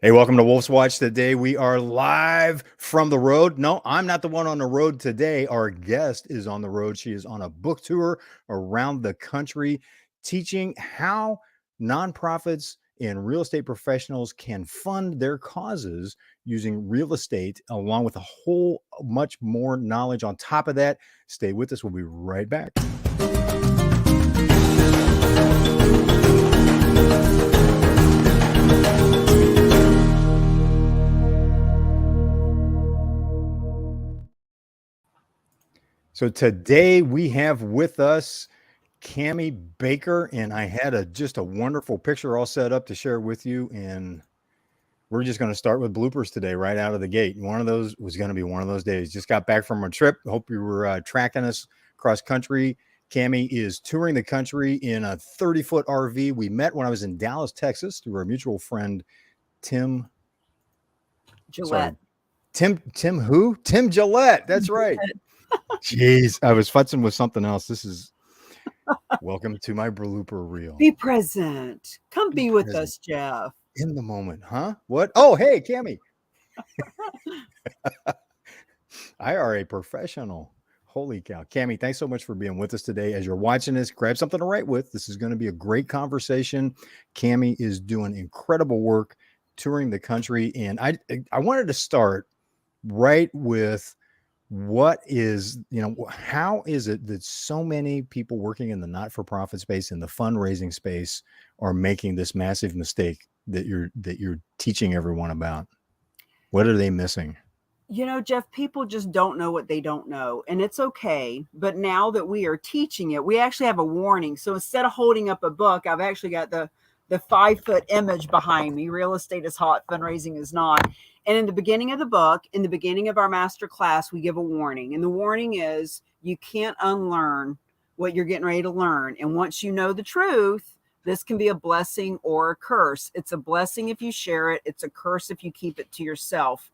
Hey, welcome to Wolf's Watch. Today we are live from the road. No, I'm not the one on the road today. Our guest is on the road. She is on a book tour around the country teaching how nonprofits and real estate professionals can fund their causes using real estate, along with a whole much more knowledge on top of that. Stay with us. We'll be right back. So today we have with us Cami Baker, and I had just a wonderful picture all set up to share with you. And we're just going to start with bloopers today, right out of the gate. One of those was going to be one of those days. Just got back from a trip. Hope you were tracking us cross country. Cami is touring the country in a 30-foot RV. We met when I was in Dallas, Texas, through our mutual friend Tim Gillette. Sorry, Tim who? Tim Gillette. That's right. Jeez, I was futzing with something else. This is welcome to my blooper reel. Be present. Come be with us, Jeff. In the moment, huh? What? Oh, hey, Cami. I are a professional. Holy cow. Cami, thanks so much for being with us today. As you're watching this, grab something to write with. This is going to be a great conversation. Cami is doing incredible work touring the country. And I wanted to start right with what is, how is it that so many people working in the not-for-profit space, in the fundraising space, are making this massive mistake that you're teaching everyone about? What are they missing? Jeff, people just don't know what they don't know, and it's okay. But now that we are teaching it, we actually have a warning. So instead of holding up a book, I've actually got the 5-foot image behind me. Real estate is hot, fundraising is not. And in the beginning of the book, in the beginning of our master class, we give a warning. And the warning is you can't unlearn what you're getting ready to learn. And once you know the truth, this can be a blessing or a curse. It's a blessing if you share it. It's a curse if you keep it to yourself.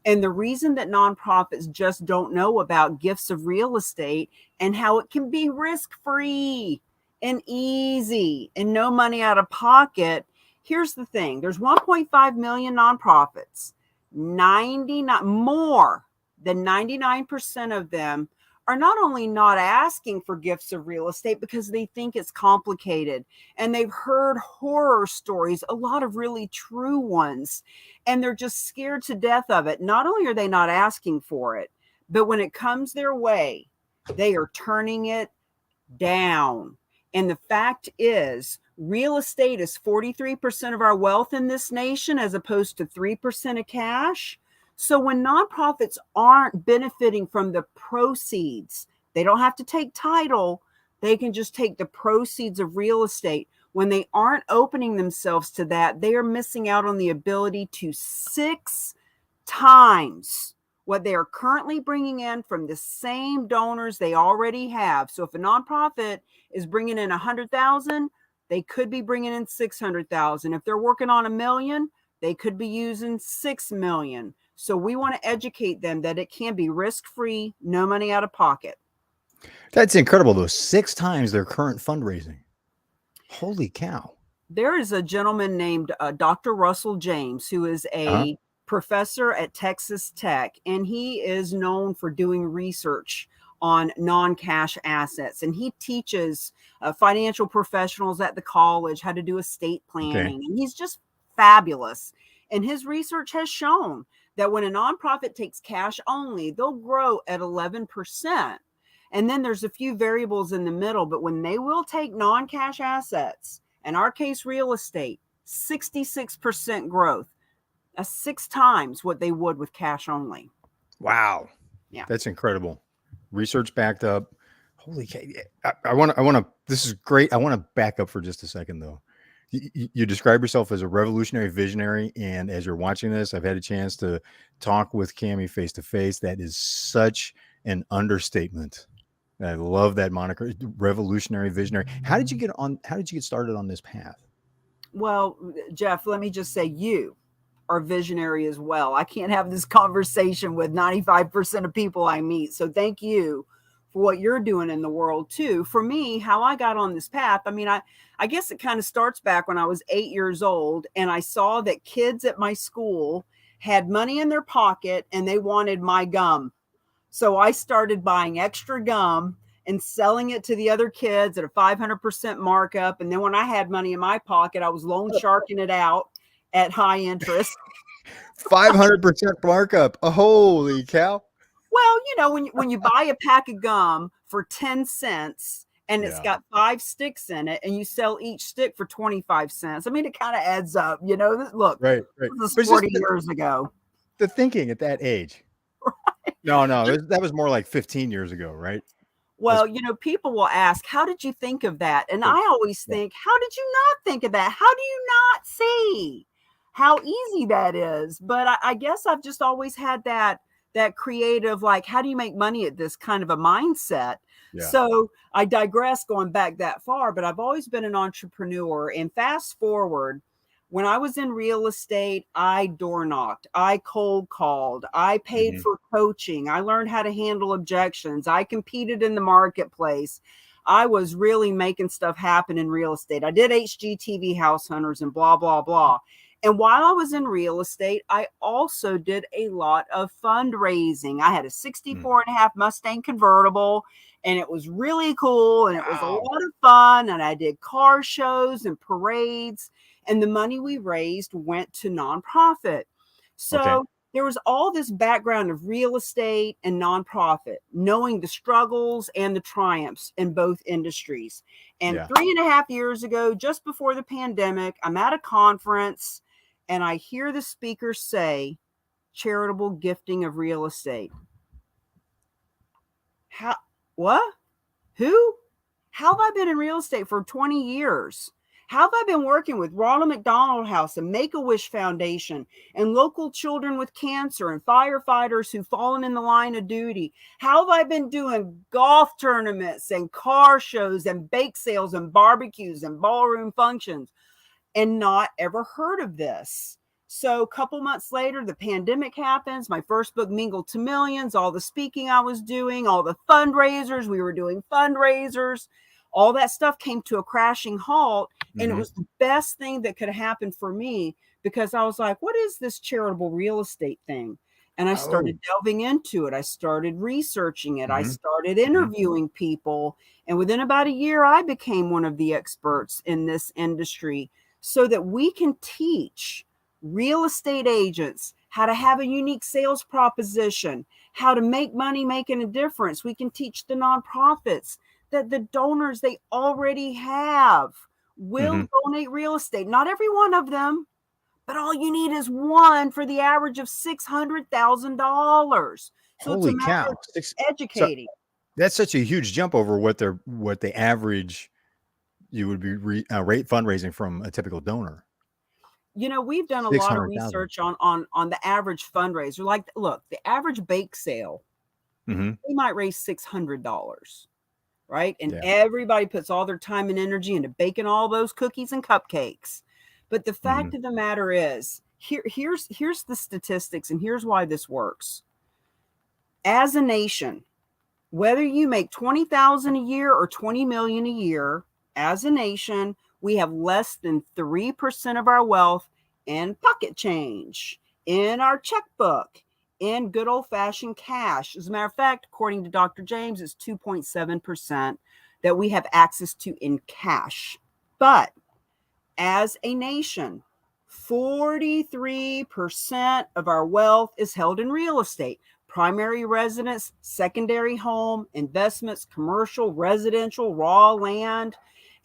And the reason that nonprofits just don't know about gifts of real estate and how it can be risk-free and easy and no money out of pocket. Here's the thing. There's 1.5 million nonprofits. 99 more than 99% of them are not only not asking for gifts of real estate because they think it's complicated, and they've heard horror stories, a lot of really true ones, and they're just scared to death of it. Not only are they not asking for it, but when it comes their way, they are turning it down. And the fact is, real estate is 43% of our wealth in this nation, as opposed to 3% of cash. So when nonprofits aren't benefiting from the proceeds, they don't have to take title. They can just take the proceeds of real estate. When they aren't opening themselves to that, they are missing out on the ability to 6 times what they are currently bringing in from the same donors they already have. So if a nonprofit is bringing in 100,000, they could be bringing in 600,000. If they're working on $1 million, they could be using 6 million. So we want to educate them that it can be risk-free, no money out of pocket. That's incredible, though. 6 times their current fundraising. Holy cow. There is a gentleman named Dr. Russell James, who is a professor at Texas Tech, and he is known for doing research on non-cash assets. And he teaches financial professionals at the college how to do estate planning. And he's just fabulous. And his research has shown that when a nonprofit takes cash only, they'll grow at 11%. And then there's a few variables in the middle, but when they will take non-cash assets, in our case, real estate, 66% growth. That's 6 times what they would with cash only. Wow. Yeah. That's incredible. Research backed up. Holy cow. I want to, this is great. I want to back up for just a second, though. You describe yourself as a revolutionary visionary. And as you're watching this, I've had a chance to talk with Cami face to face. That is such an understatement. I love that moniker, revolutionary visionary. How did you get started on this path? Well, Jeff, let me just say, you are visionary as well. I can't have this conversation with 95% of people I meet. So thank you for what you're doing in the world too. For me, how I got on this path, I mean, I guess it kind of starts back when I was 8 years old and I saw that kids at my school had money in their pocket and they wanted my gum. So I started buying extra gum and selling it to the other kids at a 500% markup. And then when I had money in my pocket, I was loan sharking it out at high interest. 500% markup. Oh, holy cow. Well, when you buy a pack of gum for 10 cents and it's Yeah. got 5 sticks in it and you sell each stick for 25 cents. I mean, it kind of adds up, look, Right. this But is it's 40 just years ago. the thinking at that age. No, that was more like 15 years ago, right? Well, people will ask, how did you think of that? And I always Yeah. think, how did you not think of that? How do you not see how easy that is? But I guess I've just always had that creative, like, how do you make money at this kind of a mindset? Yeah. So I digress going back that far, but I've always been an entrepreneur. And fast forward, when I was in real estate, I door knocked, I cold called, I paid Mhm. for coaching, I learned how to handle objections, I competed in the marketplace. I was really making stuff happen in real estate. I did HGTV House Hunters and blah, blah, blah. And while I was in real estate, I also did a lot of fundraising. I had a 64 and a half Mustang convertible, and it was really cool. And it was a Wow. lot of fun. And I did car shows and parades. And the money we raised went to nonprofit. So Okay. there was all this background of real estate and nonprofit, knowing the struggles and the triumphs in both industries. And Yeah. 3.5 years ago, just before the pandemic, I'm at a conference and I hear the speaker say, charitable gifting of real estate. How, what? Who? How have I been in real estate for 20 years? How have I been working with Ronald McDonald House and Make-A-Wish Foundation and local children with cancer and firefighters who've fallen in the line of duty? How have I been doing golf tournaments and car shows and bake sales and barbecues and ballroom functions and not ever heard of this? So a couple months later, the pandemic happens. My first book, Mingled to Millions, all the speaking I was doing, all the fundraisers, we were doing fundraisers, all that stuff came to a crashing halt. And it Mhm. was the best thing that could have happened for me because I was like, what is this charitable real estate thing? And I Oh. started delving into it. I started researching it. I Mhm. started Mhm. interviewing people. And within about a year, I became one of the experts in this industry so that we can teach real estate agents how to have a unique sales proposition, how to make money making a difference. We can teach the nonprofits that the donors they already have will Mhm. donate real estate. Not every one of them, but all you need is one for the average of $600,000. So it's a Holy matter cow. of Six so educating. that's such a huge jump over what the average you would be rate fundraising from a typical donor. We've done a lot of 600,000. research on the average fundraiser. Like, look, the average bake sale, Mhm. they might raise $600, right? And Yeah. everybody puts all their time and energy into baking all those cookies and cupcakes. But the Mhm. fact of the matter is, here's the statistics, and here's why this works. As a nation, whether you make 20,000 a year or 20 million a year, as a nation, we have less than 3% of our wealth in pocket change, in our checkbook, in good old-fashioned cash. As a matter of fact, according to Dr. James, it's 2.7% that we have access to in cash. But as a nation, 43% of our wealth is held in real estate, primary residence, secondary home, investments, commercial, residential, raw land.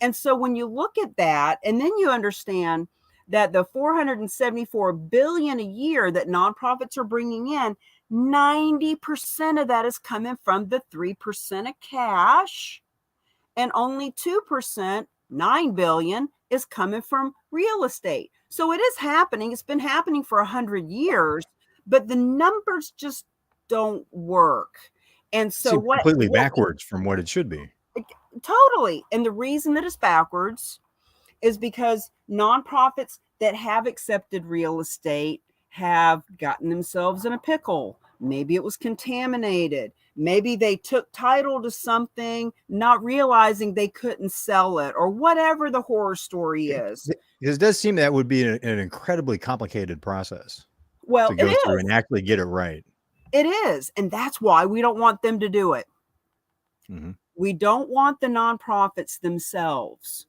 And so when you look at that, and then you understand that the 474 billion a year that nonprofits are bringing in, 90% of that is coming from the 3% of cash, and only 2%, 9 billion, is coming from real estate. So it is happening. It's been happening for 100 years, but the numbers just don't work. And so Seems completely backwards from what it should be. totally. And the reason that it's backwards is because nonprofits that have accepted real estate have gotten themselves in a pickle. Maybe it was contaminated. Maybe they took title to something, not realizing they couldn't sell it, or whatever the horror story is. Because it does seem that would be an incredibly complicated process Well, to it go through is. and actually get it right. It is. And that's why we don't want them to do it. Mm-hmm. We don't want the nonprofits themselves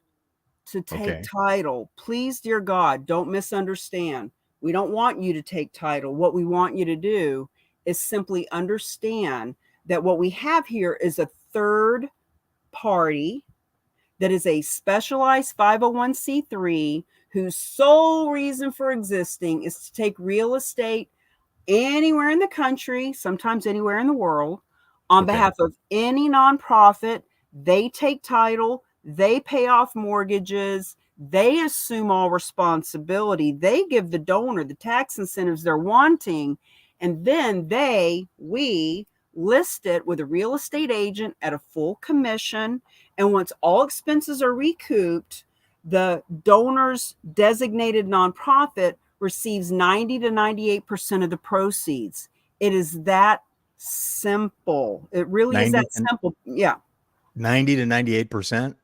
to take Okay. title. Please, dear God, don't misunderstand. We don't want you to take title. What we want you to do is simply understand that what we have here is a third party that is a specialized 501c3 whose sole reason for existing is to take real estate anywhere in the country, sometimes anywhere in the world, on Okay. behalf of any nonprofit. They take title, they pay off mortgages, they assume all responsibility, they give the donor the tax incentives they're wanting, and then we list it with a real estate agent at a full commission. And once all expenses are recouped, the donor's designated nonprofit receives 90 to 98% of the proceeds. It is that simple. It really is that 90 simple. Yeah. 90 to 98%.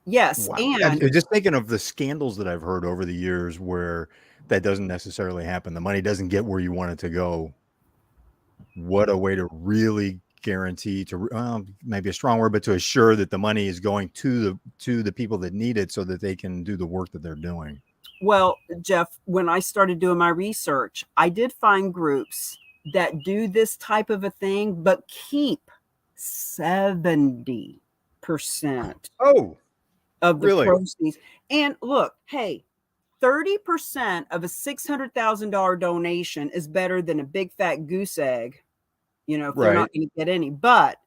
Yes. Wow. I'm And just thinking of the scandals that I've heard over the years where that doesn't necessarily happen. The money doesn't get where you want it to go. What a way to really guarantee maybe a strong word, but to assure that the money is going to the people that need it so that they can do the work that they're doing. well, Jeff, when I started doing my research, I did find groups that do this type of a thing, but keep 70% Oh, of the really? proceeds. And look, hey, 30% of a $600,000 donation is better than a big fat goose egg, if they're Right. not going to get any. But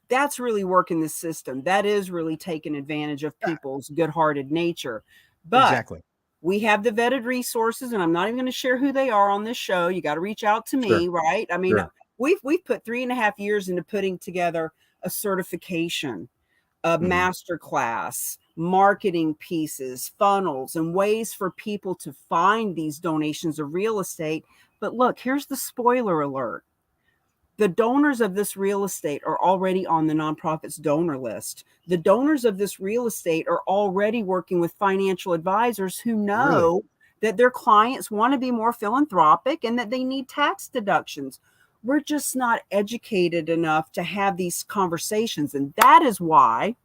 that's really working the system. That is really taking advantage of Yeah, people's good-hearted nature. But exactly. we have the vetted resources, and I'm not even going to share who they are on this show. You got to reach out to Sure. me, right? I mean, Sure. we've put 3.5 years into putting together a certification, a Mhm. master class, marketing pieces, funnels, and ways for people to find these donations of real estate. But look, here's the spoiler alert. The donors of this real estate are already on the nonprofit's donor list. The donors of this real estate are already working with financial advisors who Really? know that their clients want to be more philanthropic and that they need tax deductions. We're just not educated enough to have these conversations. And that is why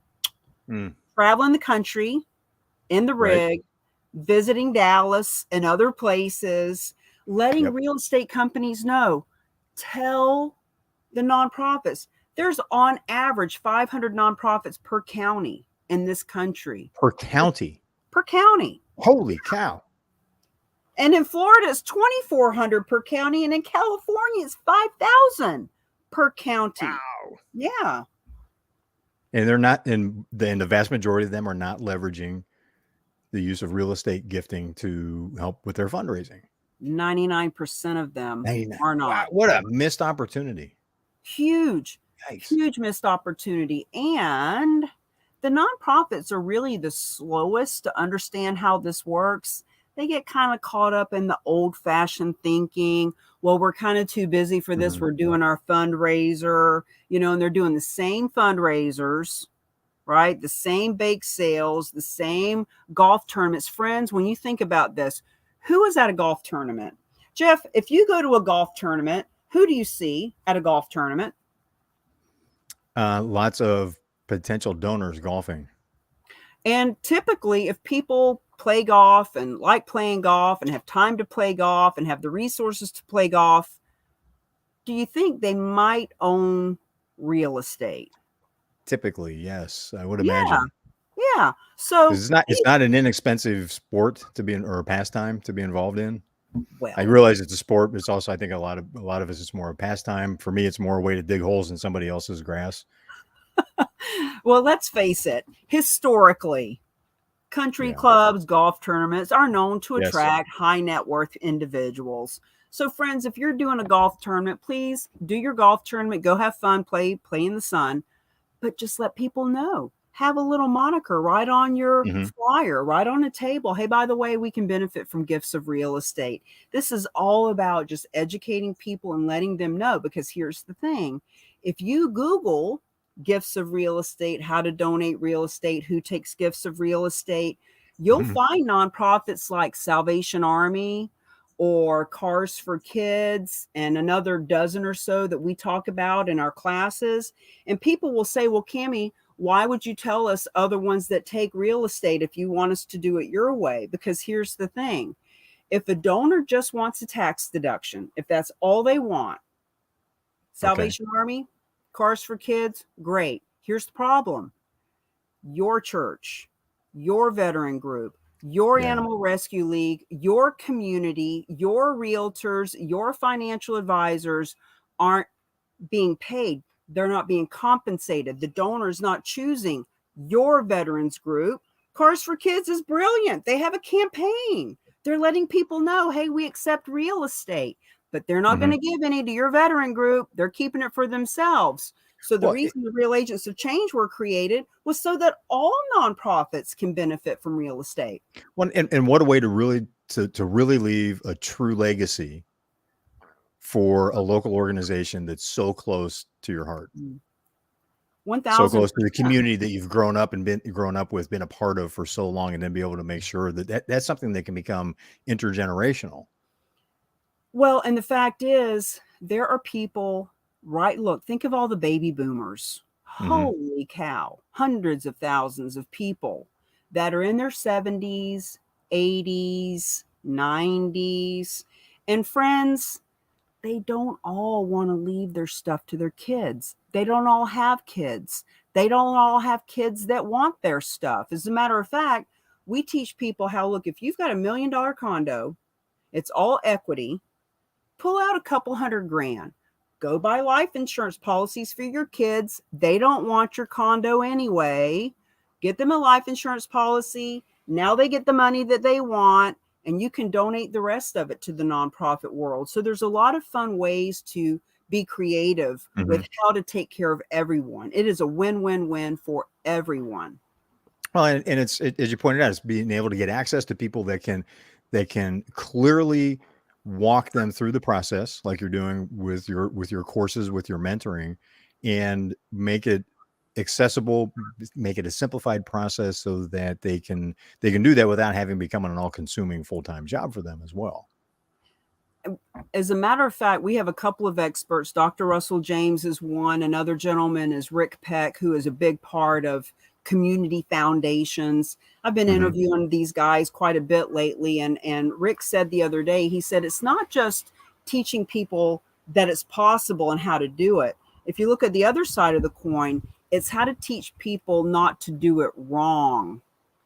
Mm, traveling the country in the right. rig, visiting Dallas and other places, letting Yep. real estate companies know, tell the nonprofits. There's on average 500 nonprofits per county in this country. Per county. Per county. Holy cow. And in Florida, it's 2,400 per county. And in California, it's 5,000 per county. Wow. Yeah. And they're not, and the vast majority of them are not leveraging the use of real estate gifting to help with their fundraising. 99% of them are Wow, not. what a missed opportunity. Huge, Yikes. huge missed opportunity. And the nonprofits are really the slowest to understand how this works. They get kind of caught up in the old fashioned thinking. Well, we're kind of too busy for this. Mhm. We're doing our fundraiser, and they're doing the same fundraisers, right? The same bake sales, the same golf tournaments. Friends, when you think about this, who is at a golf tournament? Jeff, if you go to a golf tournament, who do you see at a golf tournament? Lots of potential donors golfing. And typically, if people play golf and like playing golf and have time to play golf and have the resources to play golf, do you think they might own real estate? Typically, yes, I would Yeah, imagine. yeah. So, 'Cause it's not an inexpensive sport to be in, or a pastime to be involved in. I well, realize it's a sport, but it's also, I think a lot of us, it's more a pastime. For me, it's more a way to dig holes in somebody else's grass. well, let's face it, historically, country Yeah. clubs, golf tournaments are known to Yes. attract high net worth individuals. So, friends, if you're doing a golf tournament, please do your golf tournament, go have fun, play in the sun, but just let people know, have a little moniker right on your Hmm. flyer, right on a table. Hey, by the way, we can benefit from gifts of real estate. This is all about just educating people and letting them know, because here's the thing. If you Google gifts of real estate, how to donate real estate, who takes gifts of real estate, you'll Hmm. find nonprofits like Salvation Army or Cars for Kids and another dozen or so that we talk about in our classes. And people will say, well, Cami, why would you tell us other ones that take real estate if you want us to do it your way? Because here's the thing. If a donor just wants a tax deduction, if that's all they want, Okay. Salvation Army, Cars for Kids, great. Here's the problem. Your church, your veteran group, your Yeah. animal rescue league, your community, your realtors, your financial advisors aren't being paid. They're not being compensated. The donor's not choosing your veterans group. Cars for Kids is brilliant. They have a campaign. They're letting people know, hey, we accept real estate, but they're not going Hmm. to give any to your veteran group. They're keeping it for themselves. So the Well, reason the Real Agents of Change were created was so that all nonprofits can benefit from real estate. and what a way to really leave a true legacy for a local organization that's so close to your heart, so close to the 1000%. community that you've grown up with, been a part of for so long, and then be able to make sure that's something that can become intergenerational. Well, and the fact is, there are people, right? Look, think of all the baby boomers. Hmm. Holy cow, hundreds of thousands of people that are in their 70s, 80s, 90s. And friends, they don't all want to leave their stuff to their kids. They don't all have kids. They don't all have kids that want their stuff. As a matter of fact, we teach people how, look, if you've got $1 million condo, it's all equity, pull out a couple hundred grand. Go buy life insurance policies for your kids. They don't want your condo anyway. Get them a life insurance policy. Now they get the money that they want, and you can donate the rest of it to the nonprofit world. So there's a lot of fun ways to be creative Hmm. with how to take care of everyone. It is a win-win-win for everyone. Well, and as you pointed out, it's being able to get access to people that can clearly walk them through the process, like you're doing with your courses, with your mentoring, and make it accessible, make it a simplified process so that they can do that without having become an all-consuming full-time job for them as well. As a matter of fact, we have a couple of experts. Dr. Russell James is one. Another gentleman is Rick Peck, who is a big part of community foundations. I've been Hmm. interviewing these guys quite a bit lately. And Rick said the other day, he said, it's not just teaching people that it's possible and how to do it. If you look at the other side of the coin, it's how to teach people not to do it wrong,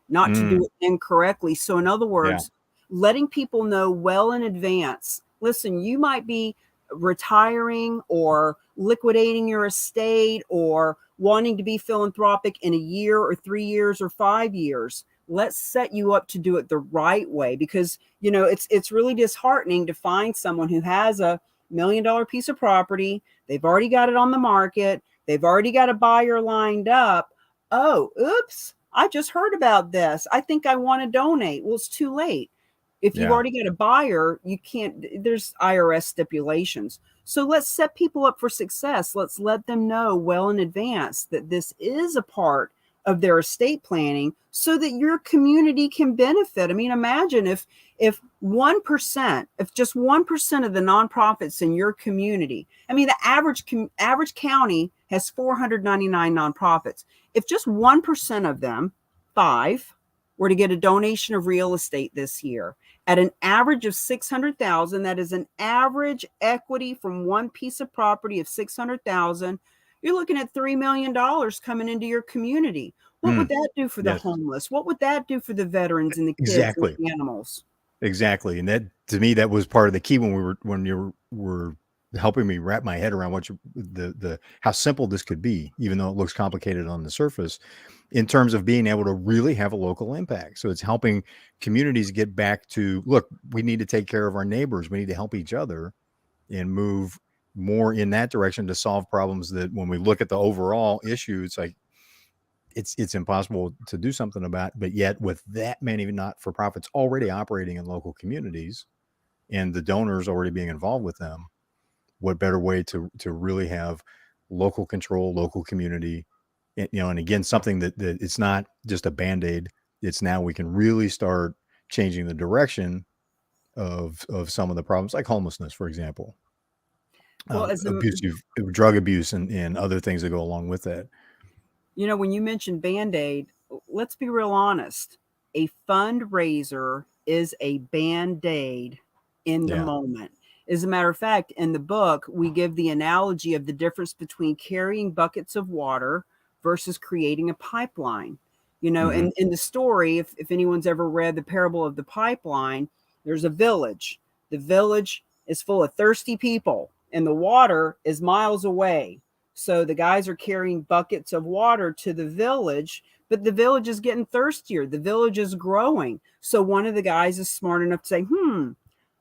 not to Mm, do it incorrectly. So, in other yeah. words, letting people know well in advance, listen, you might be retiring or liquidating your estate or wanting to be philanthropic in a year or 3 years or 5 years. Let's set you up to do it the right way, because it's really disheartening to find someone who has a $1 million piece of property. They've already got it on the market. They've already got a buyer lined up. Oh, oops, I just heard about this. I think I want to donate. Well, it's too late. If you've Yeah. already got a buyer, you can't, there's IRS stipulations. So let's set people up for success. Let's let them know well in advance that this is a part of their estate planning so that your community can benefit. I mean, imagine if 1%, if just 1% of the nonprofits in your community, I mean, the average county has 499 nonprofits. If just 1% of them, five, were to get a donation of real estate this year at an average of 600,000, that is an average equity from one piece of property of 600,000, you're looking at $3 million coming into your community. What would Mm, that do for the yes. homeless? What would that do for the veterans and the kids and Exactly. the animals? Exactly. And that, to me, that was part of the key when you were helping me wrap my head around the how simple this could be, even though it looks complicated on the surface, in terms of being able to really have a local impact. So it's helping communities get back to, look, we need to take care of our neighbors. We need to help each other and move more in that direction to solve problems that when we look at the overall issue, it's like it's impossible to do something about. But yet, with that many not-for-profits already operating in local communities, and the donors already being involved with them, what better way to really have local control, local community, and, and again, something that it's not just a band-aid. It's now we can really start changing the direction of some of the problems, like homelessness, for example, Well, as a abusive drug abuse, and other things that go along with that. when you mentioned Band-Aid, let's be real honest. A fundraiser is a Band-Aid in the Yeah. moment. As a matter of fact, in the book, we give the analogy of the difference between carrying buckets of water versus creating a pipeline. Hmm. In the story, if anyone's ever read the parable of the pipeline, there's a village. The village is full of thirsty people, and the water is miles away. So the guys are carrying buckets of water to the village, but the village is getting thirstier. The village is growing. So one of the guys is smart enough to say,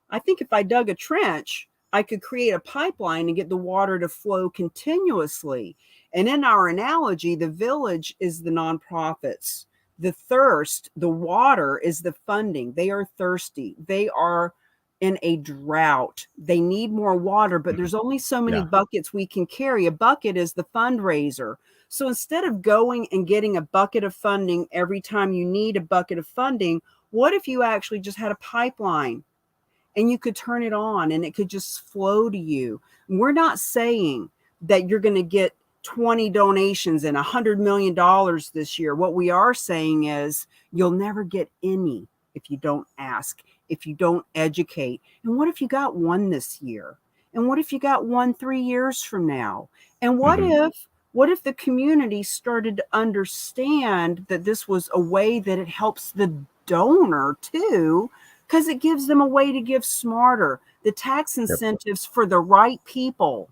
I think if I dug a trench, I could create a pipeline and get the water to flow continuously. And in our analogy, the village is the nonprofits. The thirst, the water is the funding. They are thirsty. They are in a drought. They need more water, but there's only so many Yeah. buckets we can carry. A bucket is the fundraiser. So instead of going and getting a bucket of funding every time you need a bucket of funding, what if you actually just had a pipeline and you could turn it on and it could just flow to you? We're not saying that you're going to get 20 donations and $100 million this year. What we are saying is you'll never get any if you don't ask, if you don't educate. And what if you got one this year? And what if you got one 3 years from now? And Hmm. what if the community started to understand that this was a way that it helps the donor too, because it gives them a way to give smarter. The tax Yep. incentives for the right people,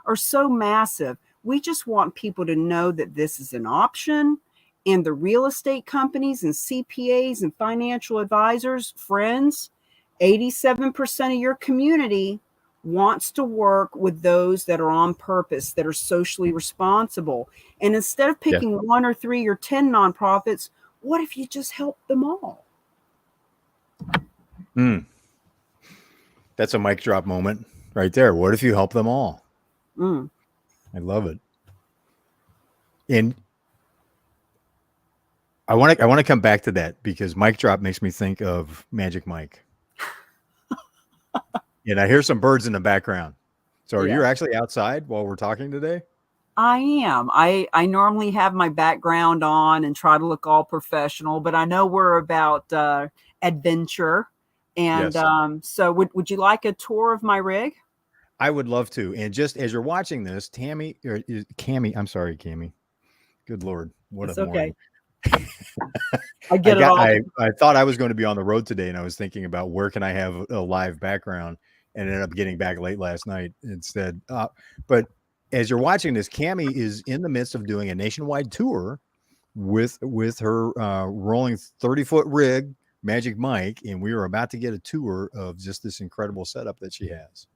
are so massive. We just want people to know that this is an option. And the real estate companies and CPAs and financial advisors, friends, 87% of your community wants to work with those that are on purpose, that are socially responsible. And instead of Yeah. picking 1 or 3 or 10 nonprofits, what if you just help them all? Mm. That's a mic drop moment right there. What if you help them all? Mm. I love it. And I want to come back to that, because mic drop makes me think of Magic Mike. And I hear some birds in the background. So are Yeah, you actually outside while we're talking today? I am. I normally have my background on and try to look all professional, but I know we're about adventure. And Yes. so would you like a tour of my rig? I would love to. And just as you're watching this, Cami, I'm sorry, Cami. Good Lord. What a It's okay. morning. I I get it got all. I thought I was going to be on the road today, and I was thinking about where can I have a live background, and ended up getting back late last night instead. But as you're watching this, Cami is in the midst of doing a nationwide tour with her rolling 30-foot rig, Magic Mike, and we are about to get a tour of just this incredible setup that she has.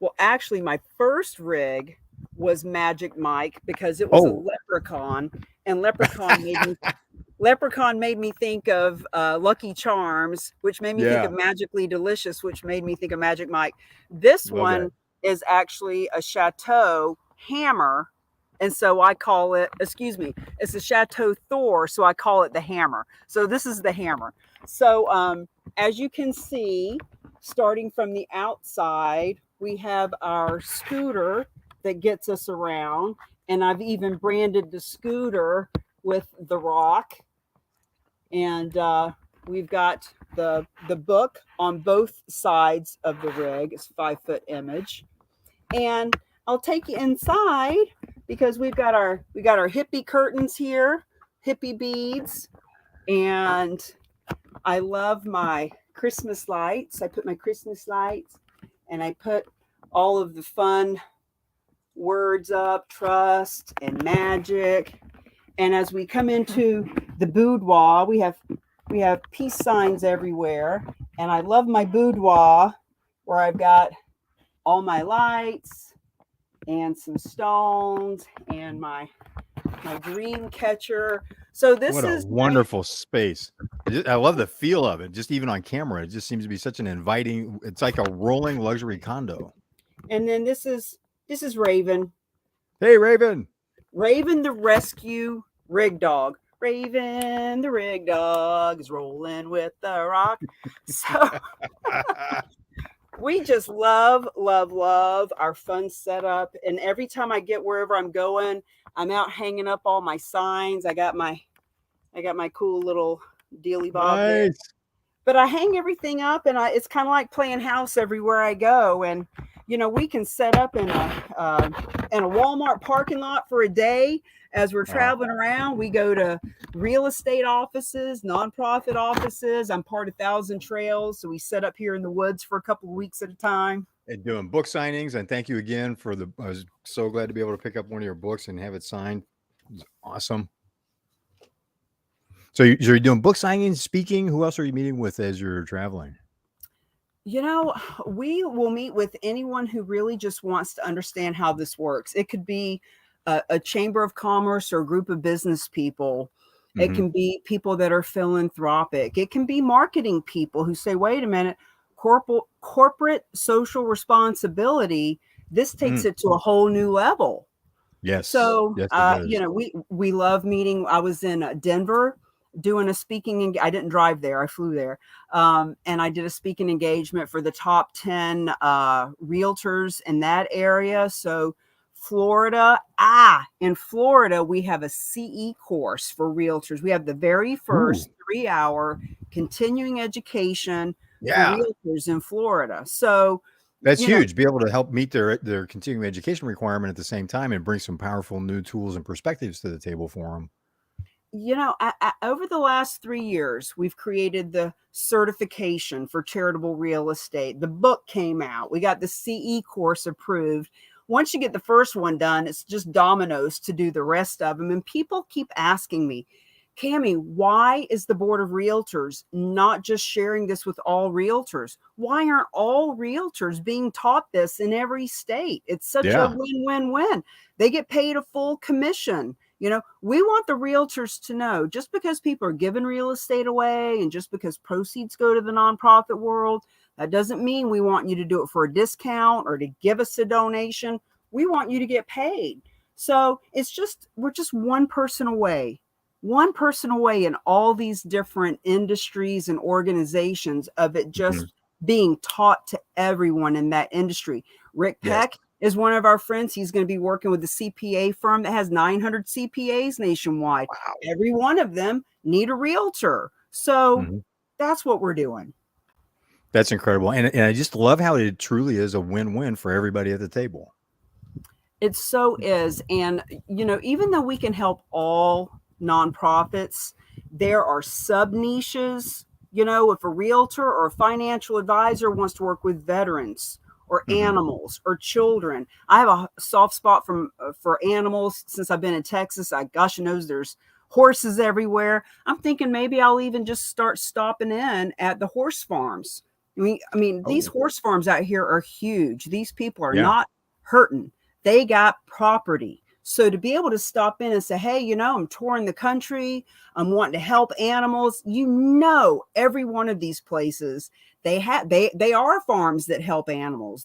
Well, actually, my first rig was Magic Mike because it was a Oh, leprechaun, and Leprechaun made me think of Lucky Charms, which made me think yeah, of Magically Delicious, which made me think of Magic Mike. This love that. one is actually a Chateau hammer. And so I call it, excuse me, it's a Chateau Thor. So I call it the hammer. So this is the hammer. So as you can see, starting from the outside, we have our scooter that gets us around. And I've even branded the scooter with the rock. And we've got the book on both sides of the rig. It's 5-foot image. And I'll take you inside because we got our hippie curtains here, hippie beads, and I love my Christmas lights. I put my Christmas lights, and I put all of the fun words up, trust and magic. And as we come into the boudoir, we have peace signs everywhere. And I love my boudoir where I've got all my lights and some stones and my my dream catcher. So this What a is my, wonderful space. I love the feel of it. Just even on camera, it just seems to be such an inviting. It's like a rolling luxury condo. and then this is Raven. Hey, Raven. Raven the rescue rig dog. Raven the rig dog is rolling with the rock. So we just love, love, love our fun setup. And every time I get wherever I'm going, I'm out hanging up all my signs. I got my cool little dealy bob there. Nice. But I hang everything up, and it's kind of like playing house everywhere I go. And we can set up in a Walmart parking lot for a day as we're Uh, traveling around. We go to real estate offices, nonprofit offices. I'm part of Thousand Trails, so we set up here in the woods for a couple of weeks at a time. and doing book signings. And thank you again for I was so glad to be able to pick up one of your books and have it signed. It was awesome. So you're doing book signings, speaking. Who else are you meeting with as you're traveling? We will meet with anyone who really just wants to understand how this works. It could be a chamber of commerce or a group of business people. It Mm-hmm. can be people that are philanthropic. It can be marketing people who say, wait a minute, corporate social responsibility, this takes Mm. it to a whole new level. Yes. So, Yes, it does. we love meeting. I was in Denver doing a speaking. I didn't drive there. I flew there, and I did a speaking engagement for the top 10 realtors in that area. So, Florida. In Florida, we have a CE course for realtors. We have the very Ooh, first 3-hour continuing education for yeah. realtors in Florida. So, That's you know, huge. Be able to help meet their continuing education requirement at the same time and bring some powerful new tools and perspectives to the table for them. over the last 3 years, we've created the certification for charitable real estate. The book came out. We got the CE course approved. Once you get the first one done, it's just dominoes to do the rest of them. And people keep asking me, Cami, why is the Board of Realtors not just sharing this with all realtors? Why aren't all realtors being taught this in every state? It's such a Yeah. win-win-win. They get paid a full commission. We want the realtors to know, just because people are giving real estate away and just because proceeds go to the nonprofit world, that doesn't mean we want you to do it for a discount or to give us a donation. We want you to get paid. So we're just one person away in all these different industries and organizations of it Mhm. just being taught to everyone in that industry. Rick Yes. Peck is one of our friends. He's going to be working with a CPA firm that has 900 CPAs nationwide. Wow. Every one of them need a realtor. So Mhm. that's what we're doing. That's incredible. And I just love how it truly is a win-win for everybody at the table. It so is. And, even though we can help all nonprofits, there are sub niches. If a realtor or a financial advisor wants to work with veterans or Mhm. animals or children, I have a soft spot for animals since I've been in Texas. Gosh knows there's horses everywhere. I'm thinking maybe I'll even just start stopping in at the horse farms. I mean, these Oh, horse farms out here are huge. These people are yeah. not hurting. They got property. So to be able to stop in and say, hey, I'm touring the country, I'm wanting to help animals, every one of these places, they are farms that help animals.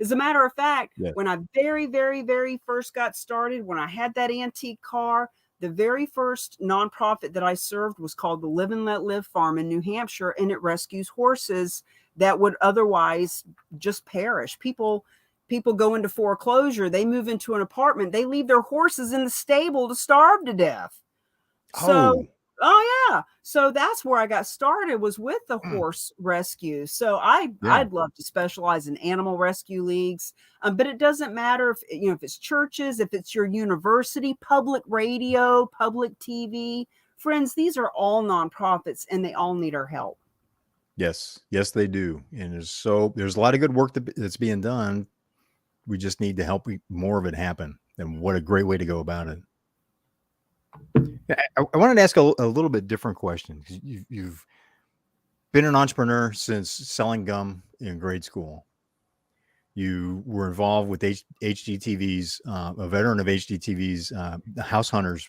As a matter of fact, Yes. when I very, very, very first got started, when I had that antique car, the very first nonprofit that I served was called the Live and Let Live Farm in New Hampshire, and it rescues horses that would otherwise just perish. People go into foreclosure, they move into an apartment, they leave their horses in the stable to starve to death. So, Oh, oh yeah, so that's where I got started, was with the mm, horse rescue. So I'd yeah. love to specialize in animal rescue leagues, but it doesn't matter if it's churches, if it's your university, public radio, public TV. Friends, these are all nonprofits and they all need our help. Yes. Yes, they do. And there's a lot of good work that's being done. We just need to help more of it happen. And what a great way to go about it. Yeah, I wanted to ask a little bit different question, because you've been an entrepreneur since selling gum in grade school. You were involved with HGTV's, a veteran of HGTV's House Hunters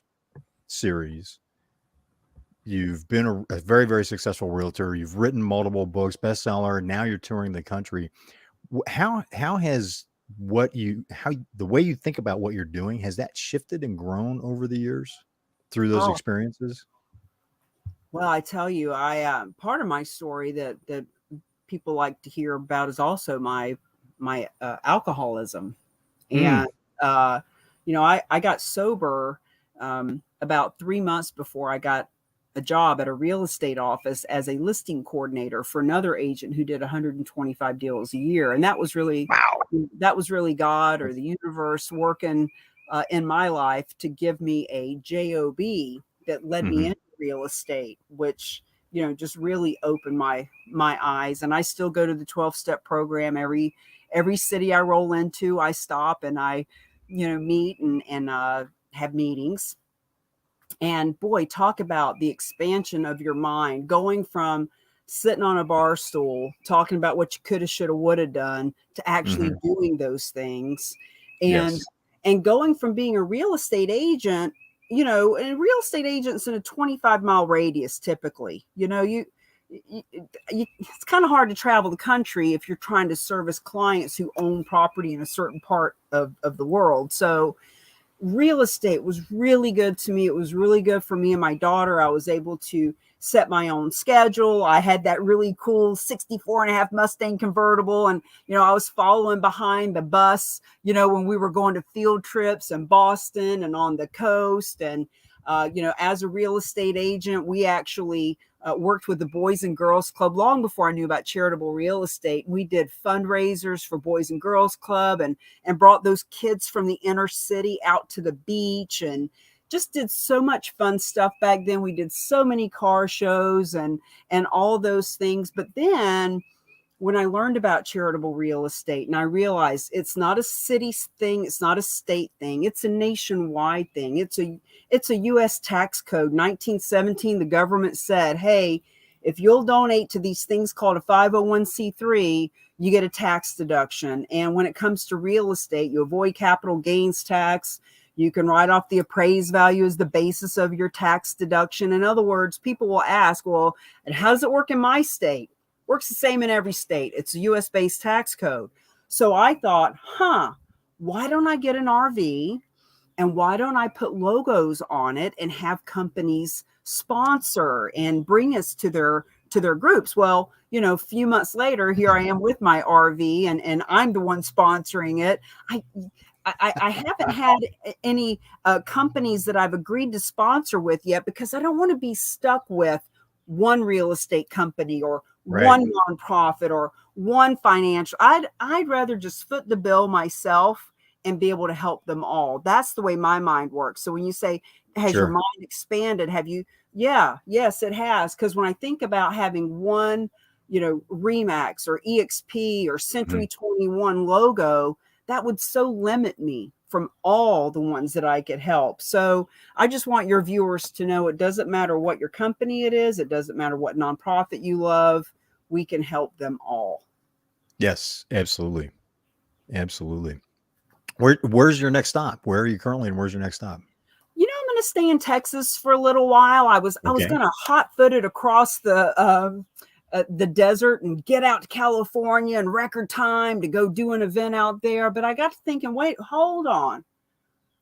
series. You've been a very, very successful realtor. You've written multiple books, bestseller. Now you're touring the country. How has the way you think about what you're doing, has that shifted and grown over the years through those Oh, experiences? well, I tell you, I part of my story that people like to hear about is also my alcoholism. Mm, And I got sober about 3 months before I got a job at a real estate office as a listing coordinator for another agent who did 125 deals a year. And wow. that was really God or the universe working in my life to give me a job that led me Hmm. into real estate, which just really opened my eyes. And I still go to the 12-step program. Every city I roll into, I stop and I meet and have meetings. And boy, talk about the expansion of your mind, going from sitting on a bar stool talking about what you coulda, shoulda, woulda done to actually Hmm. doing those things. and Yes. and going from being a real estate agent, and real estate agents in a 25-mile radius typically, it's kind of hard to travel the country if you're trying to service clients who own property in a certain part of the world. So real estate was really good to me. It was really good for me and my daughter. I was able to set my own schedule. I had that really cool 64 and a half Mustang convertible. And, I was following behind the bus, when we were going to field trips in Boston and on the coast. And, as a real estate agent, we actually worked with the Boys and Girls Club long before I knew about charitable real estate. We did fundraisers for Boys and Girls Club and brought those kids from the inner city out to the beach and just did so much fun stuff back then. We did so many car shows and all those things. But then when I learned about charitable real estate and I realized it's not a city thing, it's not a state thing, it's a nationwide thing. It's a US tax code. 1917, the government said, hey, if you'll donate to these things called a 501c3, you get a tax deduction. And when it comes to real estate, you avoid capital gains tax. You can write off the appraised value as the basis of your tax deduction. In other words, people will ask, well, and how does it work in my state? Works the same in every state. It's a US based tax code. So I thought, why don't I get an RV and why don't I put logos on it and have companies sponsor and bring us to their groups? Well, a few months later, here I am with my RV and I'm the one sponsoring it. I haven't had any companies that I've agreed to sponsor with yet because I don't want to be stuck with one real estate company or Right. one nonprofit or one financial. I'd rather just foot the bill myself and be able to help them all. That's the way my mind works. So when you say, has your Sure. mind expanded? Have you? Yeah, yes, it has. Because when I think about having one, Remax or EXP or Mhm. Century 21 logo, that would so limit me from all the ones that I could help. So I just want your viewers to know it doesn't matter what your company it is, it doesn't matter what nonprofit you love, we can help them all. Yes, absolutely. Absolutely. Where's your next stop? Where are you currently and where's your next stop? I'm going to stay in Texas for a little while. I was Okay. going to hot foot it across the desert and get out to California in record time to go do an event out there. But I got to thinking, wait, hold on.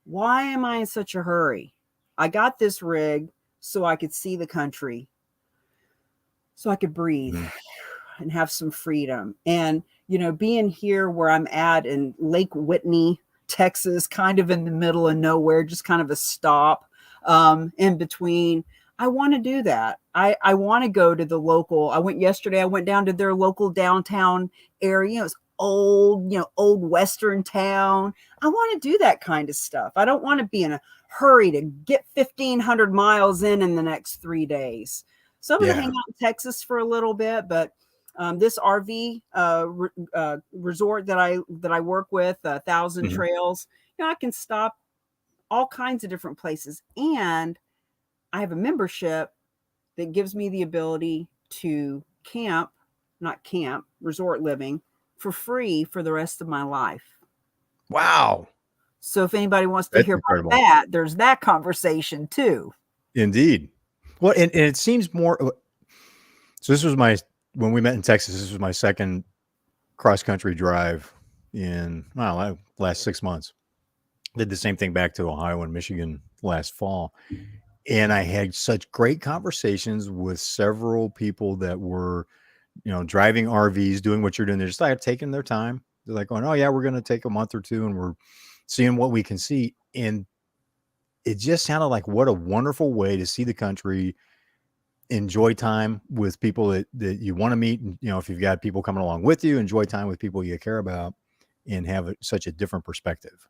Why am I in such a hurry? I got this rig so I could see the country, so I could breathe Mhm. and have some freedom. And, being here where I'm at in Lake Whitney, Texas, kind of in the middle of nowhere, just kind of a stop in between. I want to do that. I want to go to the local. I went yesterday, I went down to their local downtown area. It was old, old Western town. I want to do that kind of stuff. I don't want to be in a hurry to get 1,500 miles in the next 3 days. So I'm going to hang Yeah. out in Texas for a little bit, but this RV resort that I work with, Thousand Mhm. Trails, I can stop all kinds of different places, and I have a membership that gives me the ability to camp, not camp, resort living, for free for the rest of my life. Wow. So if anybody wants to That's hear about incredible. that, there's that conversation too. Indeed. Well, and it seems more. So this was when we met in Texas, this was my second cross country drive in, well, last 6 months. Did the same thing back to Ohio and Michigan last fall. And I had such great conversations with several people that were, driving RVs, doing what you're doing. They're just like taking their time. They're like going, oh yeah, we're going to take a month or two and we're seeing what we can see. And it just sounded like what a wonderful way to see the country, enjoy time with people that you want to meet. And, if you've got people coming along with you, enjoy time with people you care about and have such a different perspective.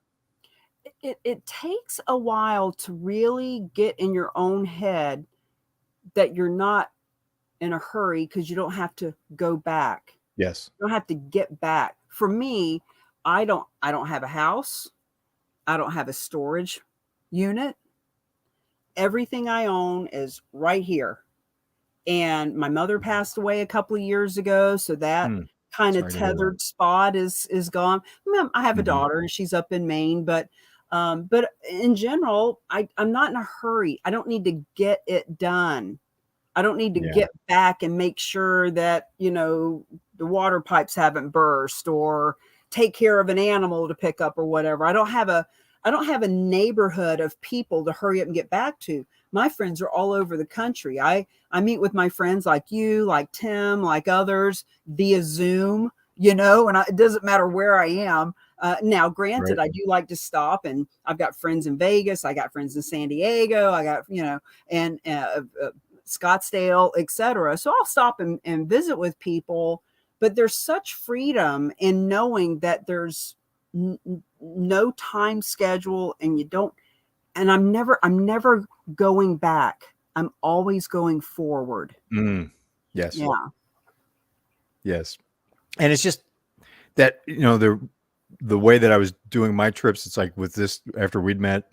It takes a while to really get in your own head that you're not in a hurry because you don't have to go back. Yes. You don't have to get back. For me, I don't have a house. I don't have a storage unit. Everything I own is right here. And my mother passed away a couple of years ago, so that kind of Sorry to hear that. tethered spot is gone. I have a Mhm. daughter and she's up in Maine, but in general, I'm not in a hurry. I don't need to get it done. I don't need to Yeah. get back and make sure that, the water pipes haven't burst or take care of an animal to pick up or whatever. I don't have a neighborhood of people to hurry up and get back to. My friends are all over the country. I meet with my friends like you, like Tim, like others via Zoom, and it doesn't matter where I am. Now, granted, Right. I do like to stop, and I've got friends in Vegas. I got friends in San Diego. I got, and Scottsdale, etc. So I'll stop and visit with people, but there's such freedom in knowing that there's no time schedule and you don't, and I'm never going back. I'm always going forward. Yes. Yeah. Yes. And it's just that, the way that I was doing my trips, it's like with this, after we'd met,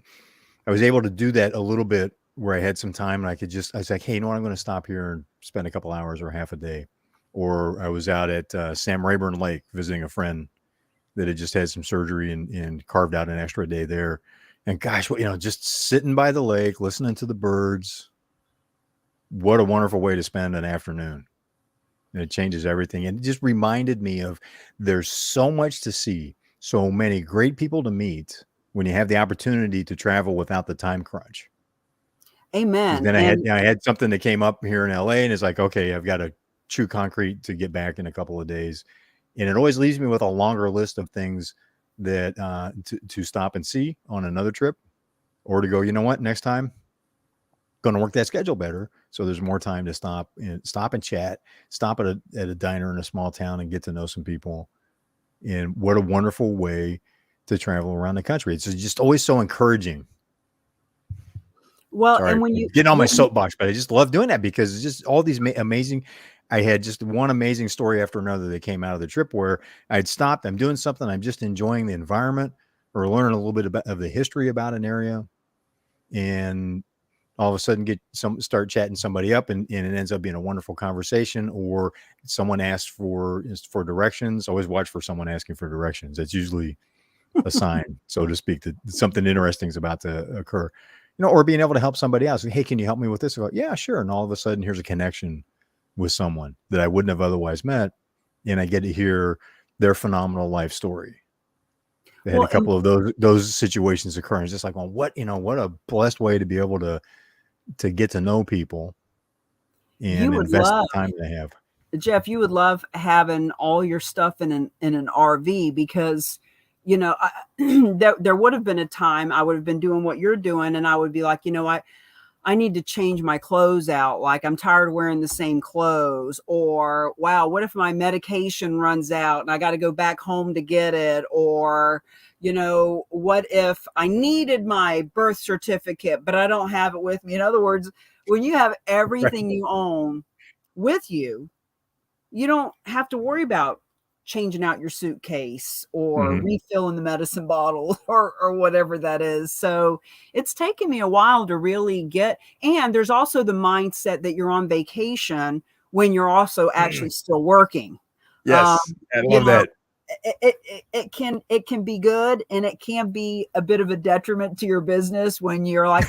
I was able to do that a little bit where I had some time and I was like, hey, I'm going to stop here and spend a couple hours or half a day. Or I was out at Sam Rayburn Lake visiting a friend that had just had some surgery and carved out an extra day there. And gosh, just sitting by the lake, listening to the birds. What a wonderful way to spend an afternoon. And it changes everything. And it just reminded me of there's so much to see, so many great people to meet when you have the opportunity to travel without the time crunch. Amen. Then And I had something that came up here in LA and it's like, okay, I've got to chew concrete to get back in a couple of days. And it always leaves me with a longer list of things that to stop and see on another trip, or to go, what, next time, going to work that schedule better. So there's more time to stop and chat, stop at a diner in a small town and get to know some people. And what a wonderful way to travel around the country. It's just always so encouraging. well, Sorry, and when I'm you getting on my soapbox, but I just love doing that because it's just all these amazing. I had just one amazing story after another that came out of the trip where I'd stopped. I'm doing something. I'm just enjoying the environment or learning a little bit of the history about an area, and all of a sudden start chatting somebody up, and it ends up being a wonderful conversation. Or someone asks for directions. Always watch for someone asking for directions. That's usually a sign, so to speak, that something interesting is about to occur. Or being able to help somebody else. Hey, can you help me with this? I go, yeah, sure. And all of a sudden, here's a connection with someone that I wouldn't have otherwise met, and I get to hear their phenomenal life story. They had a couple of those situations occur. And it's just like, well, what a blessed way to be able to get to know people and you would invest love, the time they have. Jeff, you would love having all your stuff in an RV because, there would have been a time I would have been doing what you're doing, and I would be like, I need to change my clothes out. Like, I'm tired of wearing the same clothes. Or, wow, what if my medication runs out and I got to go back home to get it? Or, what if I needed my birth certificate, but I don't have it with me? In other words, when you have everything you own with you, you don't have to worry about changing out your suitcase or refilling the medicine bottle or whatever that is. So it's taken me a while to really get, and there's also the mindset that you're on vacation when you're also actually still working. Yes, I You love know, that. it can be good, and it can be a bit of a detriment to your business when you're like,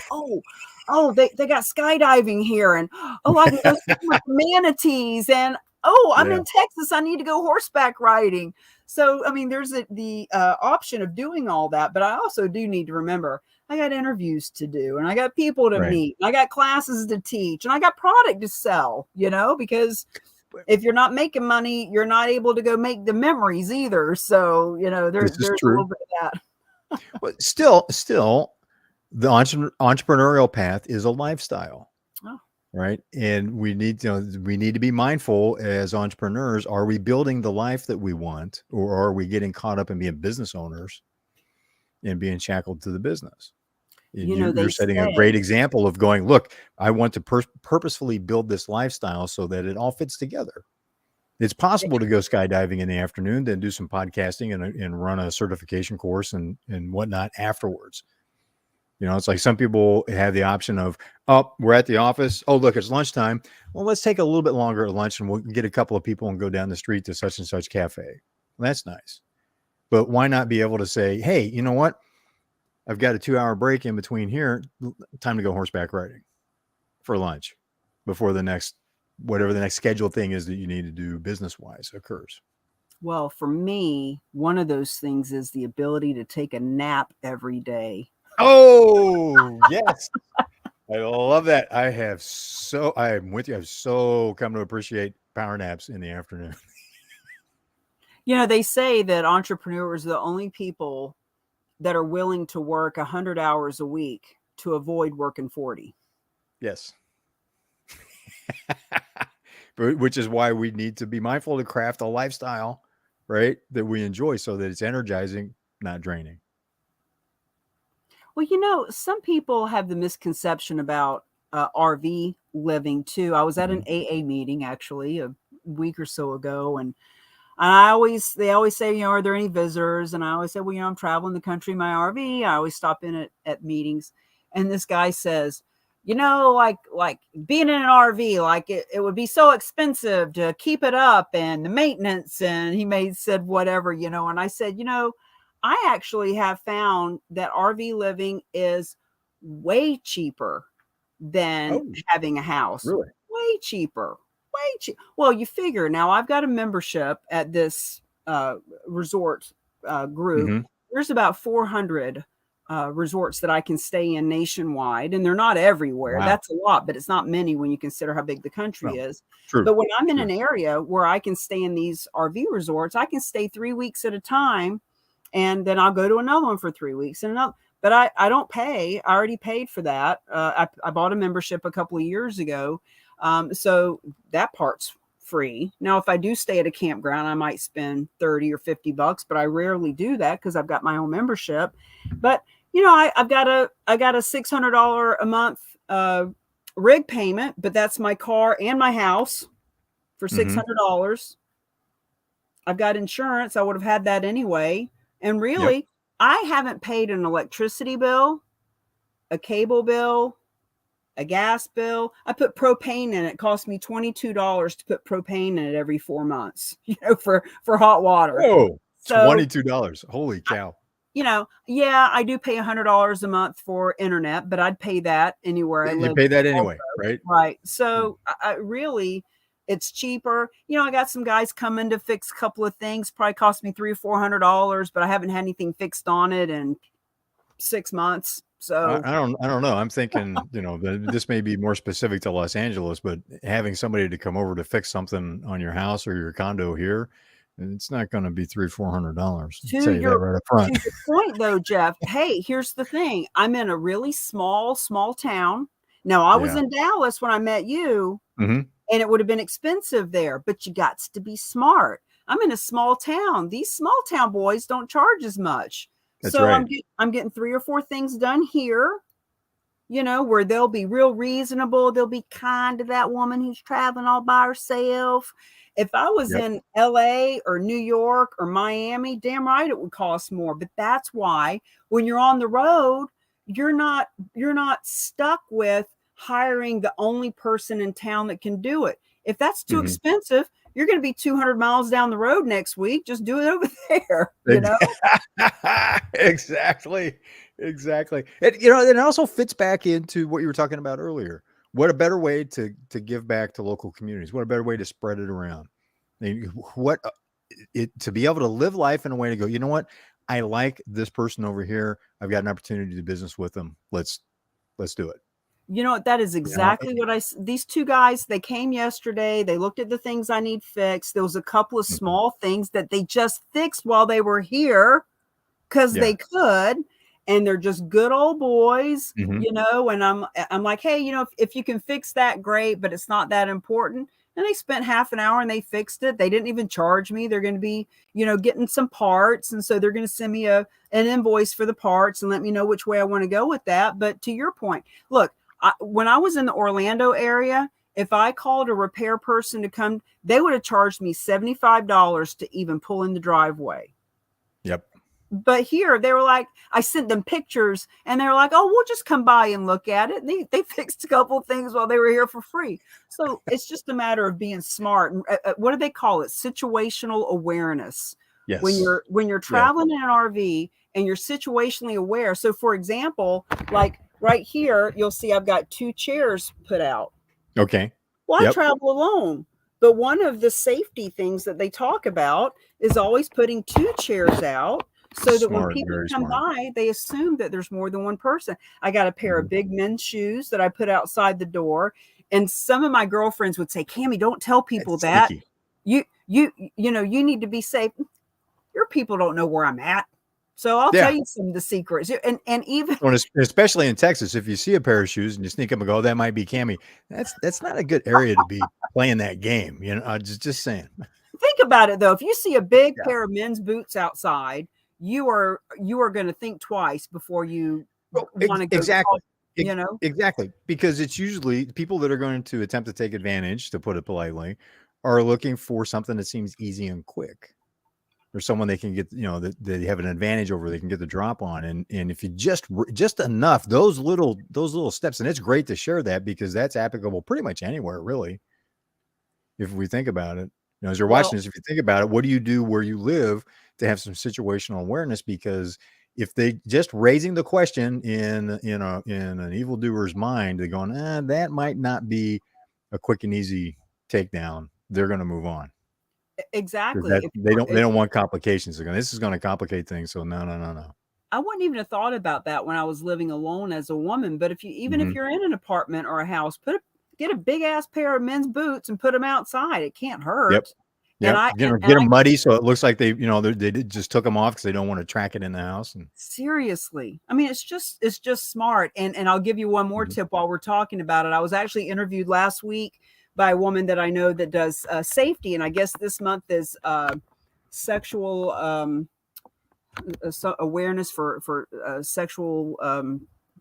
they got skydiving here, and I can go swim with manatees, and I'm Yeah. in Texas, I need to go horseback riding. So I mean, there's the option of doing all that, but I also do need to remember I got interviews to do, and I got people to Right. meet, and I got classes to teach, and I got product to sell, because if you're not making money, you're not able to go make the memories either. So, This is there's a true. little bit of that. But still, the entrepreneurial path is a lifestyle, Oh, right? And we need to be mindful as entrepreneurs. Are we building the life that we want, or are we getting caught up in being business owners and being shackled to the business? And they you're setting a say, great example of going, look, I want to purposefully build this lifestyle so that it all fits together. It's possible to go skydiving in the afternoon, then do some podcasting and run a certification course and whatnot afterwards. It's like some people have the option of, we're at the office. Oh, look, it's lunchtime. Well, let's take a little bit longer at lunch and we'll get a couple of people and go down the street to such and such cafe. Well, that's nice. But why not be able to say, hey, you know what? I've got a 2-hour break in between here. Time to go horseback riding for lunch before whatever the next scheduled thing is that you need to do business wise occurs. well, for me, one of those things is the ability to take a nap every day. Oh, yes. I love that. I am with you. I've so come to appreciate power naps in the afternoon. They say that entrepreneurs are the only people that are willing to work 100 hours a week to avoid working 40. Yes. Which is why we need to be mindful to craft a lifestyle, right, that we enjoy so that it's energizing, not draining. Well, some people have the misconception about RV living too. I was at an AA meeting actually a week or so ago, and they always say, are there any visitors? And I always say, well, I'm traveling the country in my RV. I always stop in at meetings, and this guy says, like being in an RV, like it would be so expensive to keep it up and the maintenance. And he said whatever, and I said, I actually have found that RV living is way cheaper than Oh, having a house. really? Way cheaper. Way cheap. Well, you figure now I've got a membership at this resort group. Mm-hmm. There's about 400 resorts that I can stay in nationwide, and they're not everywhere. Wow. That's a lot, but it's not many when you consider how big the country No, is. true. But when I'm in True. an area where I can stay in these RV resorts, I can stay 3 weeks at a time, and then I'll go to another one for 3 weeks and another. But I don't pay. I already paid for that. I bought a membership a couple of years ago. So that part's free. Now, if I do stay at a campground, I might spend 30 or $50, but I rarely do that because I've got my own membership. But I got a $600 a month rig payment, but that's my car and my house for $600. I've got insurance. I would have had that anyway. And really, Yep. I haven't paid an electricity bill, a cable bill, a gas bill. I put propane in it. It cost me $22 to put propane in it every 4 months, for hot water. Oh, So, $22. Holy cow. yeah, I do pay $100 a month for internet, but I'd pay that anywhere I You live. pay that anyway, Also. right? Right. So I really, it's cheaper. I got some guys coming to fix a couple of things. Probably cost me $300 or $400, but I haven't had anything fixed on it in 6 months. So I don't know. I'm thinking, this may be more specific to Los Angeles, but having somebody to come over to fix something on your house or your condo here, it's not going to be $300-400. I'll to tell you that your right up front. to your point though, Jeff, hey, here's the thing. I'm in a really small town. Now, I was Yeah. in Dallas when I met you, Mm-hmm. and it would have been expensive there, but you got to be smart. I'm in a small town. These small town boys don't charge as much. That's So right. I'm getting 3 or 4 things done here, where they'll be real reasonable. They'll be kind to that woman who's traveling all by herself. If I was Yep. in LA or New York or Miami, damn right it would cost more. But that's why when you're on the road, you're not stuck with hiring the only person in town that can do it. If that's too Mm-hmm. expensive, you're going to be 200 miles down the road next week. Just do it over there, you know? Exactly. Exactly. And you know, it also fits back into what you were talking about earlier. What a better way to give back to local communities. What a better way to spread it around. I mean, what to be able to live life in a way to go, you know what? I like this person over here. I've got an opportunity to do business with them. Let's do it. You know what? That is You know? exactly what these two guys, they came yesterday. They looked at the things I need fixed. There was a couple of Mhm. small things that they just fixed while they were here because Yeah. they could. And they're just good old boys, Mhm. you know. And I'm like, hey, you know, if you can fix that, great, but it's not that important. And they spent half an hour and they fixed it. They didn't even charge me. They're going to be, you know, getting some parts. And so they're going to send me an invoice for the parts and let me know which way I want to go with that. But to your point, look, when I was in the Orlando area, if I called a repair person to come, they would have charged me $75 to even pull in the driveway. Yep. But here they were like, I sent them pictures and they were like, oh, we'll just come by and look at it. And they fixed a couple of things while they were here for free. So it's just a matter of being smart. And what do they call it? Situational awareness. Yes. When you're Yeah. traveling in an RV and you're situationally aware. So for example, like right here, you'll see I've got 2 chairs put out. Okay. Well, I Yep. travel alone. But one of the safety things that they talk about is always putting 2 chairs out so that when Smart. people Very come smart. by, they assume that there's more than one person. I got a pair of Mhm. big men's shoes that I put outside the door. And some of my girlfriends would say, Cami, don't tell people That's that. sneaky. You know, you need to be safe. Your people don't know where I'm at. So I'll tell Yeah. you some of the secrets. And even Well, especially in Texas, if you see a pair of shoes and you sneak up and go, "Oh, that might be Cami," that's not a good area to be playing that game. You know, just saying. think about it though. If you see a big Yeah. pair of men's boots outside, you are going to think twice before you Well, want to go exactly. talk, you know? Exactly. Because it's usually people that are going to attempt to take advantage, to put it politely, are looking for something that seems easy and quick. Or someone they can get, you know, that they have an advantage over, they can get the drop on. And if you just enough, those little steps, and it's great to share that because that's applicable pretty much anywhere, really. If we think about it, you know, as you're Well, watching this, if you think about it, what do you do where you live to have some situational awareness? Because if they just raising the question in an evildoer's mind, they're going, that might not be a quick and easy takedown. They're going to move on. exactly. That they don't want complications. They're going, this is going to complicate things. So no, no, no, no. I wouldn't even have thought about that when I was living alone as a woman. But even if Mhm. you're in an apartment or a house, get a big ass pair of men's boots and put them outside. It can't Yep. hurt. And Yep. I Get and them I muddy so it looks like you know, just took them off because they don't want to track it in the house. And seriously, I mean, it's just smart. And I'll give you one more Mhm. tip while we're talking about it. I was actually interviewed last week by a woman that I know that does safety, and I guess this month is sexual awareness for sexual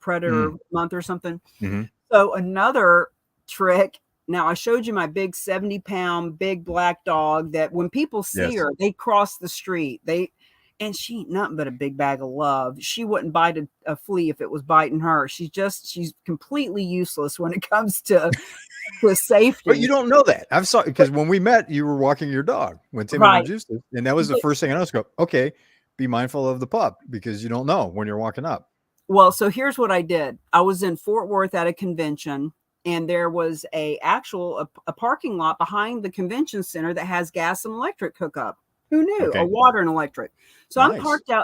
predator Mm. month or something. Mhm. So another trick. Now I showed you my big 70-pound big black dog that when people see Yes. her, they cross the street. And she ain't nothing but a big bag of love. She wouldn't bite a flea if it was biting her. She's completely useless when it comes to But you safety. don't know that. I've saw because when we met, you were walking your dog when Tim Right. introduced us, and that was the But first thing I noticed. Go, okay, be mindful of the pup because you don't know when you're walking up. well, so here's what I did. I was in Fort Worth at a convention, and there was a parking lot behind the convention center that has gas and electric hookup. Who knew? A Okay, water and electric. So nice.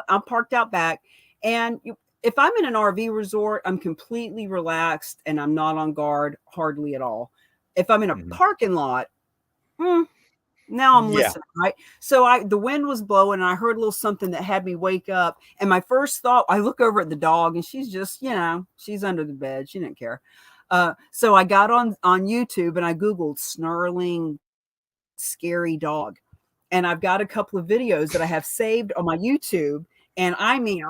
I'm parked out back, and if I'm in an RV resort, I'm completely relaxed and I'm not on guard hardly at all. If I'm in a Mhm. parking lot, mm, now I'm Yeah. listening, right? So the wind was blowing and I heard a little something that had me wake up. And my first thought, I look over at the dog and she's just, she's under the bed. She didn't care. So I got on YouTube and I Googled snarling scary dog. And I've got a couple of videos that I have saved on my YouTube. And I mean,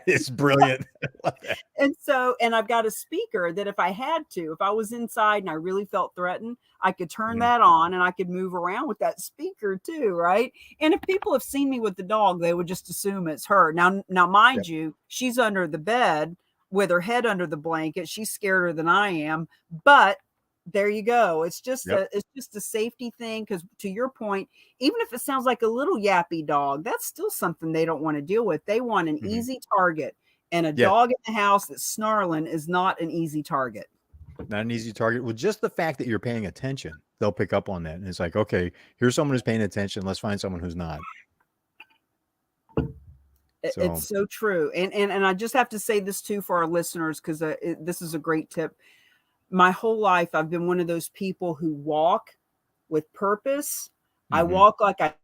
It's brilliant. I love that. and I've got a speaker that if I had to, if I was inside and I really felt threatened, I could turn Mhm. that on and I could move around with that speaker too, right? And if people have seen me with the dog, they would just assume it's her. Now, mind Yep. you, she's under the bed with her head under the blanket. She's scarier than I am, but There you go. Yep. It's just a safety thing, because to your point, even if it sounds like a little yappy dog, that's still something they don't want to deal with. They want an Hmm. easy target, and a Yeah. dog in the house that's snarling is not an easy target. Not an easy target. Well, just the fact that you're paying attention, they'll pick up on that. And it's like, okay, here's someone who's paying attention. Let's find someone who's not. It's So, so true. And I just have to say this too for our listeners, because this is a great tip. My whole life, I've been one of those people who walk with purpose. I hmm, walk like I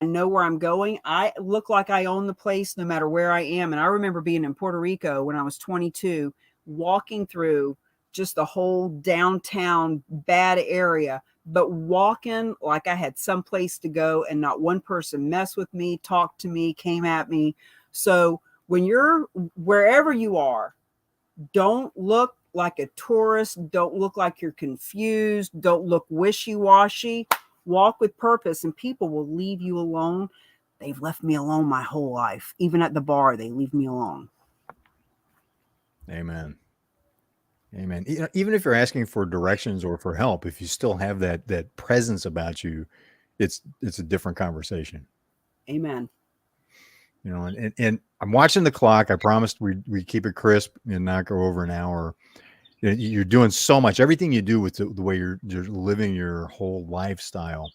know where I'm going. I look like I own the place no matter where I am. And I remember being in Puerto Rico when I was 22, walking through just the whole downtown bad area, but walking like I had some place to go, and not one person messed with me, talked to me, came at me. So when you're wherever you are, don't look like a tourist. Don't look like you're confused. Don't look wishy-washy. Walk with purpose, and people will leave you alone. They've left me alone my whole life. Even at the bar, they leave me alone. amen. Amen. Even if you're asking for directions or for help, if you still have that presence about you, it's a different conversation. Amen. And I'm watching the clock. I promised we keep it crisp and not go over an hour. You're doing so much. Everything you do with the way you're living your whole lifestyle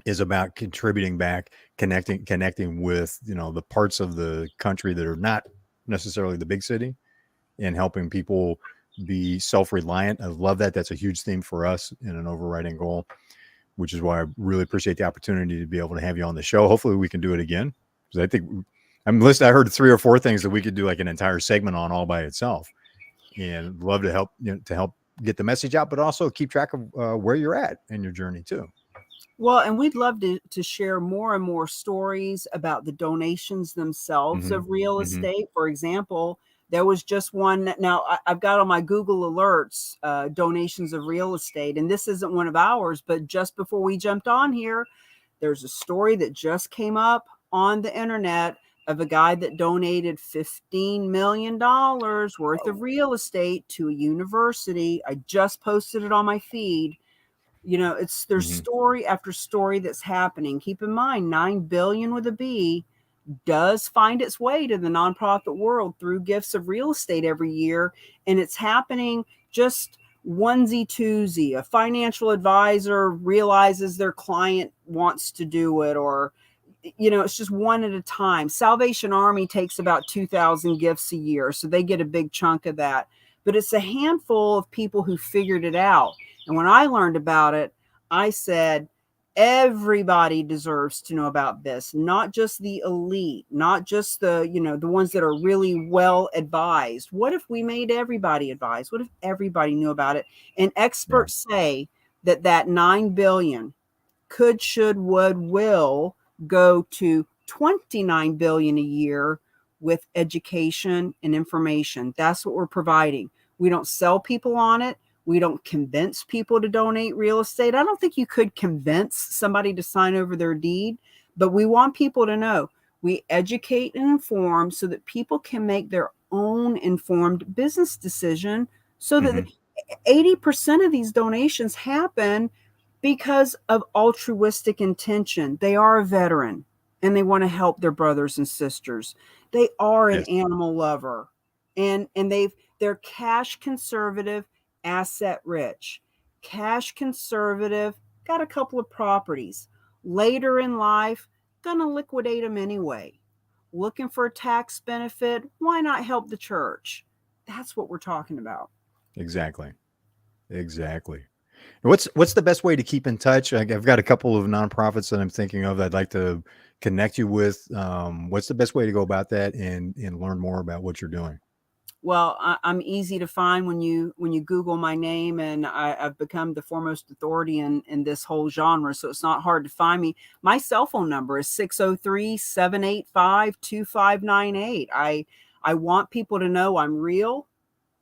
is about contributing back, connecting with the parts of the country that are not necessarily the big city, and helping people be self-reliant. I love that. That's a huge theme for us and an overriding goal, which is why I really appreciate the opportunity to be able to have you on the show. Hopefully we can do it again, because I think I heard 3 or 4 things that we could do like an entire segment on all by itself, and love to help get the message out, but also keep track of where you're at in your journey too. Well, and we'd love to share more and more stories about the donations themselves Hmm. of real Hmm. estate. For example, there was just one. Now, I've got on my Google alerts donations of real estate, and this isn't one of ours, but just before we jumped on here, there's a story that just came up on the internet of a guy that donated $15 million worth of real estate to a university. I just posted it on my feed. There's Hmm. story after story that's happening. Keep in mind, 9 billion with a B does find its way to the nonprofit world through gifts of real estate every year. And it's happening just onesie twosie. A financial advisor realizes their client wants to do it, or it's just one at a time. Salvation Army takes about 2,000 gifts a year, so they get a big chunk of that. But it's a handful of people who figured it out. And when I learned about it, I said, everybody deserves to know about this, not just the elite, not just the ones that are really well advised. What if we made everybody advised? What if everybody knew about it? And Yeah, experts say that 9 billion could, should, would, will go to 29 billion a year with education and information. That's what we're providing. We don't sell people on it. We don't convince people to donate real estate. I don't think you could convince somebody to sign over their deed, but we want people to know. We educate and inform so that people can make their own informed business decision, so that hmm, 80% of these donations happen because of altruistic intention. They are a veteran and they want to help their brothers and sisters. They are an yes, animal lover, and they're cash conservative, asset rich. Cash conservative, got a couple of properties. Later in life, gonna liquidate them anyway. Looking for a tax benefit, why not help the church? That's what we're talking about. exactly, exactly. What's the best way to keep in touch? I've got a couple of nonprofits that I'm thinking of that I'd like to connect you with. What's the best way to go about that and learn more about what you're doing? Well, I'm easy to find when you Google my name, and I've become the foremost authority in this whole genre. So it's not hard to find me. My cell phone number is 603-785-2598. I want people to know I'm real,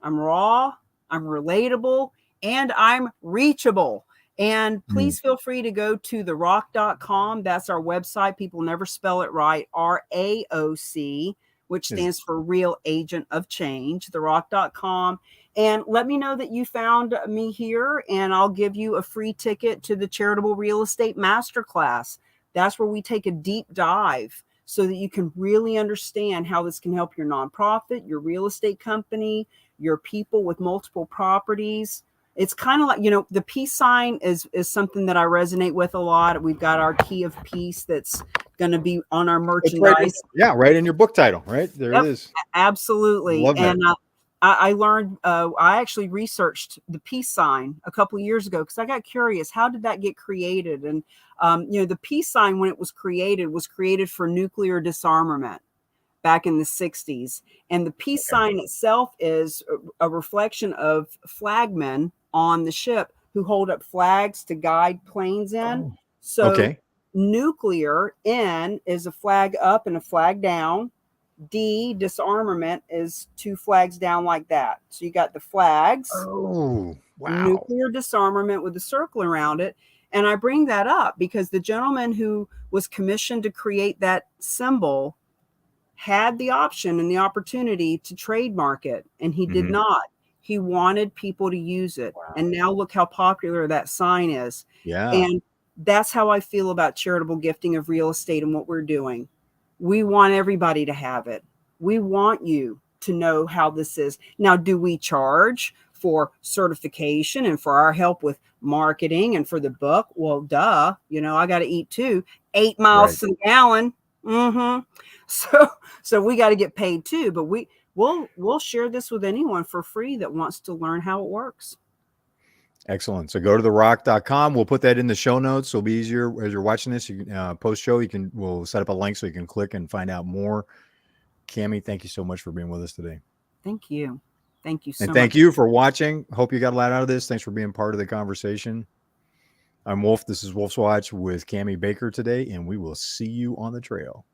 I'm raw, I'm relatable, and I'm reachable. And Mm. please feel free to go to therock.com. That's our website. People never spell it right. RAOC. which stands for Real Agent of Change, therock.com. And let me know that you found me here, and I'll give you a free ticket to the Charitable Real Estate Masterclass. That's where we take a deep dive so that you can really understand how this can help your nonprofit, your real estate company, your people with multiple properties. It's kind of like, the peace sign is something that I resonate with a lot. We've got our key of peace that's going to be on our merchandise. Right in your book title, right? There Yep, it is. absolutely. Love that. And I learned, I actually researched the peace sign a couple of years ago because I got curious, how did that get created? And, the peace sign, when it was created for nuclear disarmament back in the 60s. And the peace sign itself is a reflection of flagmen on the ship who hold up flags to guide planes in. So nuclear, N, is a flag up and a flag down. D, disarmament, is two flags down like that. So you got the flags. Oh, wow. Nuclear disarmament with a circle around it. And I bring that up because the gentleman who was commissioned to create that symbol had the option and the opportunity to trademark it, and he did not. He wanted people to use it. Wow. And now look how popular that sign is. Yeah. And that's how I feel about charitable gifting of real estate and what we're doing. We want everybody to have it. We want you to know how this is. Now, do we charge for certification and for our help with marketing and for the book? Well, duh, I got to eat too. 8 miles to the gallon. So we got to get paid too, but we'll share this with anyone for free that wants to learn how it works. Excellent. So go to therock.com. We'll put that in the show notes. So it'll be easier as you're watching this. You can post show. We'll set up a link so you can click and find out more. Cami, thank you so much for being with us today. Thank you. Thank you so much. And thank you for watching. Hope you got a lot out of this. Thanks for being part of the conversation. I'm Wolfe. This is Wolfe's Watch with Cami Baker today, and we will see you on the trail.